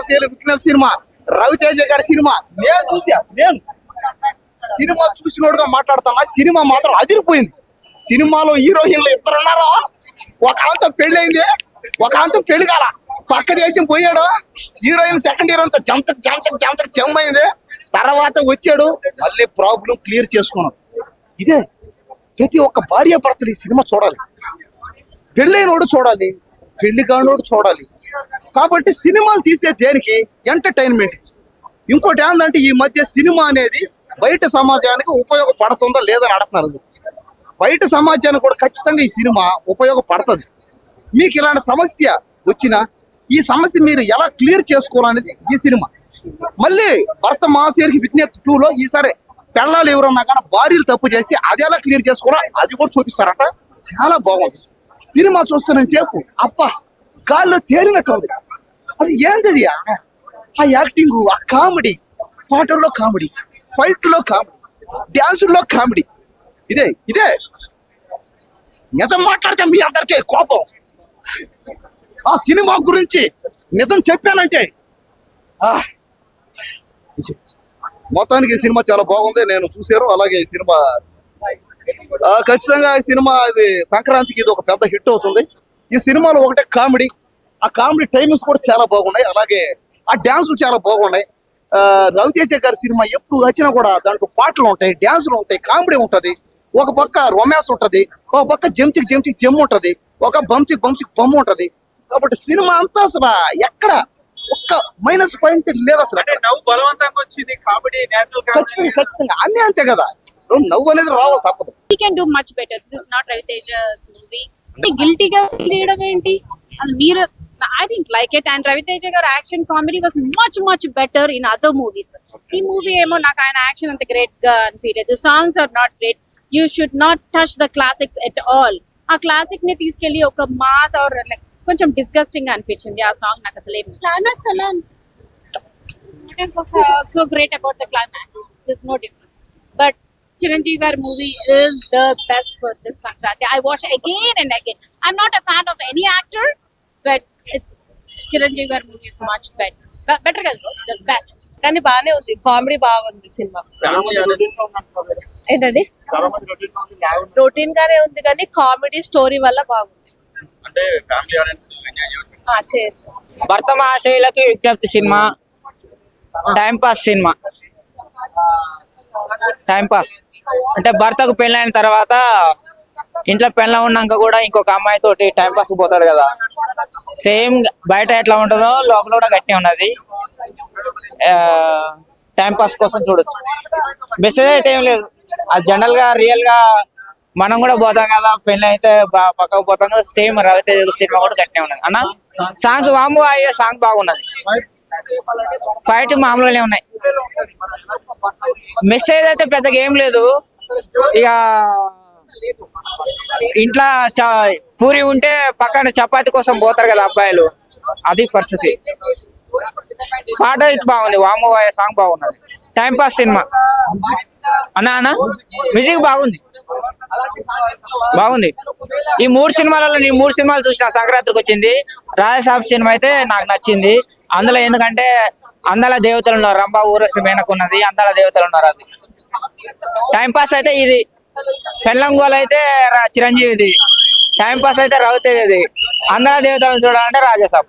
బర్తమాసేలు Vikram cinema, Raviteja గారి cinema నేను cinema చూసినోడుగా మాట్లాడుతున్నా. సినిమా మాత్రం అదిరిపోయింది. సినిమాలో హీరోయిన్లు ఇద్దరు ఉన్నారా, ఒక ఆమెతో పెళ్ళైంది, ఒక ఆమెతో పెళ్లి కాల, పక్క దేశం పోయాడు. హీరోయిన్ సెకండ్ హీరో అంతా జంతకు చెమ్మైంది. తర్వాత వచ్చాడు, మళ్ళీ ప్రాబ్లం క్లియర్ చేసుకున్నాడు. ఇదే ప్రతి ఒక్క భార్య భర్తలు ఈ సినిమా చూడాలి. పెళ్ళైనోడు చూడాలి, పెళ్లి కానోడు చూడాలి. కాబట్టి సినిమాలు తీసే దేనికి ఎంటర్టైన్మెంట్. ఇంకోటి ఏంటంటే ఈ మధ్య సినిమా అనేది బయట సమాజానికి ఉపయోగపడుతుందా లేదని అడుగుతున్నారు. బయట సమాజానికి కూడా ఖచ్చితంగా ఈ సినిమా ఉపయోగపడుతుంది. మీకు ఇలాంటి సమస్య వచ్చినా ఈ సమస్య మీరు ఎలా క్లియర్ చేసుకోవాలనేది ఈ సినిమా. మళ్ళీ భర్త మాసేరికి విజ్ఞప్తి 2లో ఈసారి పెళ్ళాలు ఎవరన్నా కానీ భార్యలు తప్పు చేస్తే అది ఎలా క్లియర్ చేసుకోవాలో అది కూడా చూపిస్తారట. చాలా బాగుంది సినిమా. చూస్తున్న సేపు అబ్బా గాల్లో తేలినట్టు ఉంది. అది ఏంటది, ఆ యాక్టింగ్, ఆ కామెడీ, పాటల్లో కామెడీ, ఫైట్లో కామెడీ, డ్యాన్సుల్లో కామెడీ. ఇదే నిజం మాట్లాడితే మీ అందరికీ కోపం. ఆ సినిమా గురించి నిజం చెప్పానంటే మొత్తానికి ఈ సినిమా చాలా బాగుంది. నేను చూశాను. అలాగే ఈ సినిమా ఖచ్చితంగా ఈ సినిమా ఇది సంక్రాంతికి ఇది ఒక పెద్ద హిట్ అవుతుంది. ఈ సినిమాలో ఒకటే కామెడీ, ఆ కామెడీ టైమింగ్స్ కూడా చాలా బాగున్నాయి. అలాగే ఆ డ్యాన్సులు చాలా బాగున్నాయి. రవితేజ గారి సినిమా ఎప్పుడు వచ్చినా కూడా దాంట్లో పాటలు ఉంటాయి, డ్యాన్సులు ఉంటాయి, కామెడీ ఉంటది, ఒక పక్క రొమాన్స్ ఉంటది, ఒక పక్క జంతికి జమ్ ఉంటది, ఒక బంచికి బొమ్మ ఉంటది. కాబట్టి సినిమా అంతా అసలు ఎక్కడ ఒక్క మైనస్ పాయింట్ లేదు అసలు. బలవంతంగా వచ్చింది కామెడీ, ఖచ్చితంగా అన్ని అంతే కదా, నవ్వు అనేది రావాలి తప్పదు. He can do much better. This is not Raviteja's movie. గిల్టీగా ఫీల్ చేయడం ఏంటి అది మీరు. I didn't like it, and Raviteja గారి action comedy was much better in other movies. ఈ మూవీ ఏమో నాకు ఆయన యాక్షన్ అంత గ్రేట్ గా అనిపించలేదు. Songs are not great. You should not touch the classics at all. ఆ క్లాసిక్ ని తీసుకెళ్లి ఒక మాస్ ఆర్ లైక్ కొంచెం డిస్గస్టింగ్ గా అనిపించింది ఆ సాంగ్. నాకు అసలు ఏం క్లైమాక్స్ ఎలా it is so great about the climax. This no difference. But Chiranjeevi Gar movie is the best for this Sankranti. I watch again and again. I'm not a fan of any actor, but it's Chiranjeevi Gar movie is much better కదా, the best. కానీ బానే ఉంది, comedy బాగుంది cinema. ఏంటండి routine గానే ఉంది కానీ comedy story వల్ల బాగుంది. అంటే ఫ్యామిలీ ఆడియన్స్ ఎంజాయ్ చేయొచ్చు. చేయొచ్చు. భర్త మహాశయులకి విజ్ఞప్తి cinema, time pass cinema. Time pass అంటే భర్తకు పెళ్ళైన తర్వాత ఇంట్లో పెళ్ళ ఉన్నాక కూడా ఇంకొక అమ్మాయి తోటి టైం పాస్ పోతాడు కదా, సేమ్ బయట ఎట్లా ఉంటుందో లోపల కూడా గట్టిగా ఉన్నది. టైం పాస్ కోసం చూడొచ్చు. మెసేజ్ అయితే ఏం లేదు, అది జనరల్ గా రియల్ గా మనం కూడా పోతాం కదా, పెళ్ళి అయితే పక్కకు పోతాం కదా, సేమ్ రవితేజ సినిమా కూడా గట్టిగా ఉన్నది అన్న. సాంగ్స్ వాము అయ్యే సాంగ్ బాగున్నది, ఫైట్ మామూలుగానే ఉన్నాయి. మెసేజ్ అయితే పెద్దగా ఏం లేదు. ఇక ఇంట్లో పూరి ఉంటే పక్కన చపాతి కోసం పోతారు కదా అబ్బాయిలు, అది పరిస్థితి. పాట అయితే బాగుంది, వాము అయ్యే సాంగ్ బాగున్నది. టైం పాస్ సినిమా అన్న మ్యూజిక్ బాగుంది. ఈ మూడు సినిమాలు చూసిన సంక్రాంతికి వచ్చింది. రాజసాబ్ సినిమా అయితే నాకు నచ్చింది. అందులో ఎందుకంటే అందాల దేవతలు ఉన్నారు, రంభా ఊరసి మేనకు ఉన్నది, అందాల దేవతలు ఉన్నారు. అది టైం పాస్ అయితే ఇది. పెళ్ళంగోలు అయితే చిరంజీవిది, టైం పాస్ అయితే రవితేజది, అందాల దేవతలను చూడాలంటే రాజసాబ్.